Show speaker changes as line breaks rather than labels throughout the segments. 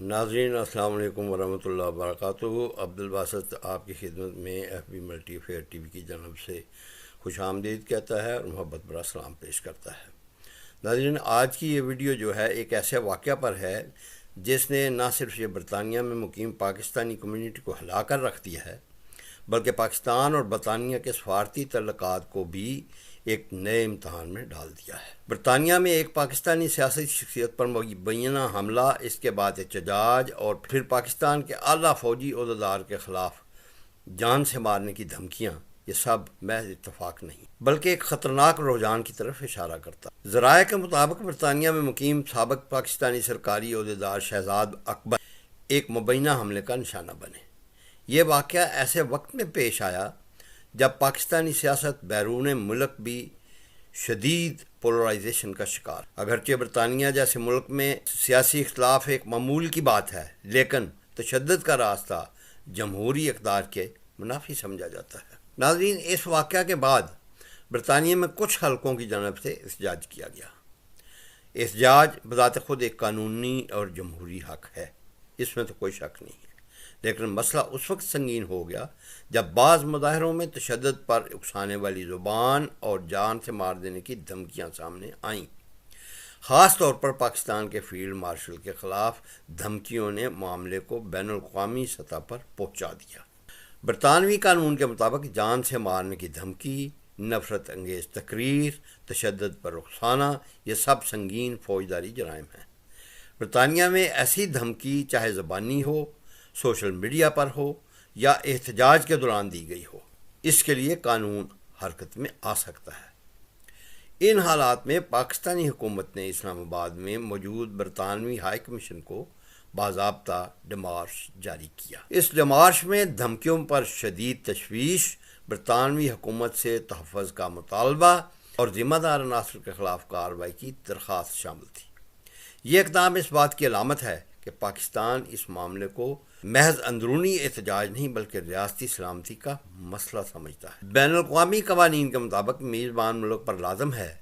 ناظرین السلام علیکم ورحمۃ اللہ وبرکاتہ۔ عبدالباسط آپ کی خدمت میں F B multi affair T V کی جانب سے خوش آمدید کہتا ہے اور محبت برا سلام پیش کرتا ہے۔ ناظرین، آج کی یہ ویڈیو جو ہے ایک ایسے واقعہ پر ہے جس نے نہ صرف یہ برطانیہ میں مقیم پاکستانی کمیونٹی کو ہلا کر رکھ دیا ہے بلکہ پاکستان اور برطانیہ کے سفارتی تعلقات کو بھی ایک نئے امتحان میں ڈال دیا ہے۔ برطانیہ میں ایک پاکستانی سیاسی شخصیت پر مبینہ حملہ، اس کے بعد احتجاج اور پھر پاکستان کے اعلیٰ فوجی عہدیدار کے خلاف جان سے مارنے کی دھمکیاں، یہ سب محض اتفاق نہیں بلکہ ایک خطرناک رجحان کی طرف اشارہ کرتا ہے۔ ذرائع کے مطابق برطانیہ میں مقیم سابق پاکستانی سرکاری عہدیدار شہزاد اکبر ایک مبینہ حملے کا نشانہ بنے۔ یہ واقعہ ایسے وقت میں پیش آیا جب پاکستانی سیاست بیرون ملک بھی شدید پولرائزیشن کا شکار۔ اگرچہ برطانیہ جیسے ملک میں سیاسی اختلاف ایک معمول کی بات ہے، لیکن تشدد کا راستہ جمہوری اقدار کے منافی سمجھا جاتا ہے۔ ناظرین، اس واقعہ کے بعد برطانیہ میں کچھ حلقوں کی جانب سے احتجاج کیا گیا۔ احتجاج بذات خود ایک قانونی اور جمہوری حق ہے، اس میں تو کوئی شک نہیں ہے، لیکن مسئلہ اس وقت سنگین ہو گیا جب بعض مظاہروں میں تشدد پر اکسانے والی زبان اور جان سے مار دینے کی دھمکیاں سامنے آئیں۔ خاص طور پر پاکستان کے فیلڈ مارشل کے خلاف دھمکیوں نے معاملے کو بین الاقوامی سطح پر پہنچا دیا۔ برطانوی قانون کے مطابق جان سے مارنے کی دھمکی، نفرت انگیز تقریر، تشدد پر اکسانا، یہ سب سنگین فوجداری جرائم ہیں۔ برطانیہ میں ایسی دھمکی چاہے زبانی ہو، سوشل میڈیا پر ہو یا احتجاج کے دوران دی گئی ہو، اس کے لیے قانون حرکت میں آ سکتا ہے۔ ان حالات میں پاکستانی حکومت نے اسلام آباد میں موجود برطانوی ہائی کمیشن کو باضابطہ ڈیمارش جاری کیا۔ اس ڈیمارش میں دھمکیوں پر شدید تشویش، برطانوی حکومت سے تحفظ کا مطالبہ اور ذمہ دار عناصر کے خلاف کارروائی کی درخواست شامل تھی۔ یہ اقدام اس بات کی علامت ہے کہ پاکستان اس معاملے کو محض اندرونی احتجاج نہیں بلکہ ریاستی سلامتی کا مسئلہ سمجھتا ہے۔ بین الاقوامی قوانین کے مطابق میزبان ملک پر لازم ہے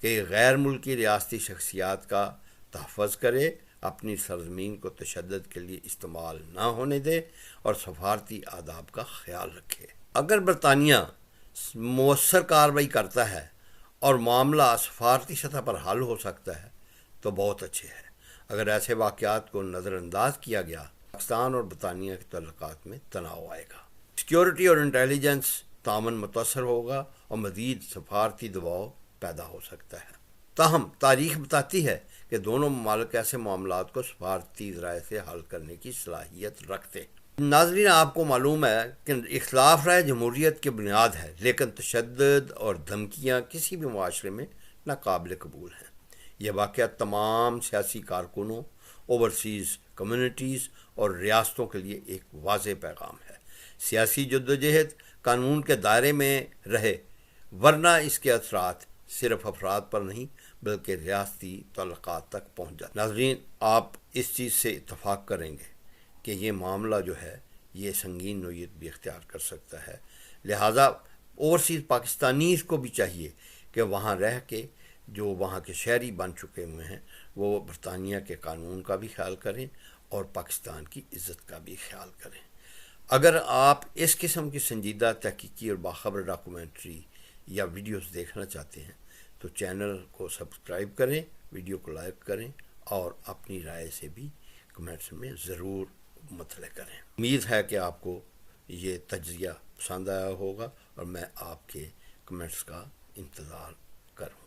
کہ غیر ملکی ریاستی شخصیات کا تحفظ کرے، اپنی سرزمین کو تشدد کے لیے استعمال نہ ہونے دے اور سفارتی آداب کا خیال رکھے۔ اگر برطانیہ مؤثر کارروائی کرتا ہے اور معاملہ سفارتی سطح پر حل ہو سکتا ہے تو بہت اچھے ہے۔ اگر ایسے واقعات کو نظر انداز کیا گیا، پاکستان اور برطانیہ کے تعلقات میں تناؤ آئے گا، سیکیورٹی اور انٹیلیجنس تعاون متاثر ہوگا اور مزید سفارتی دباؤ پیدا ہو سکتا ہے۔ تاہم تاریخ بتاتی ہے کہ دونوں ممالک ایسے معاملات کو سفارتی ذرائع سے حل کرنے کی صلاحیت رکھتے ہیں۔ ناظرین، آپ کو معلوم ہے کہ اختلاف رائے جمہوریت کی بنیاد ہے، لیکن تشدد اور دھمکیاں کسی بھی معاشرے میں ناقابل قبول ہیں۔ یہ واقعہ تمام سیاسی کارکنوں، اوورسیز کمیونٹیز اور ریاستوں کے لیے ایک واضح پیغام ہے۔ سیاسی جدوجہد قانون کے دائرے میں رہے، ورنہ اس کے اثرات صرف افراد پر نہیں بلکہ ریاستی تعلقات تک پہنچ جاتے ہیں۔ ناظرین، آپ اس چیز سے اتفاق کریں گے کہ یہ معاملہ جو ہے یہ سنگین نوعیت بھی اختیار کر سکتا ہے، لہٰذا اوورسیز پاکستانیز کو بھی چاہیے کہ وہاں رہ کے جو وہاں کے شہری بن چکے ہوئے ہیں وہ برطانیہ کے قانون کا بھی خیال کریں اور پاکستان کی عزت کا بھی خیال کریں۔ اگر آپ اس قسم کی سنجیدہ تحقیقی اور باخبر ڈاکومنٹری یا ویڈیوز دیکھنا چاہتے ہیں تو چینل کو سبسکرائب کریں، ویڈیو کو لائک کریں اور اپنی رائے سے بھی کمنٹس میں ضرور مطلع کریں۔ امید ہے کہ آپ کو یہ تجزیہ پسند آیا ہوگا اور میں آپ کے کمنٹس کا انتظار کروں۔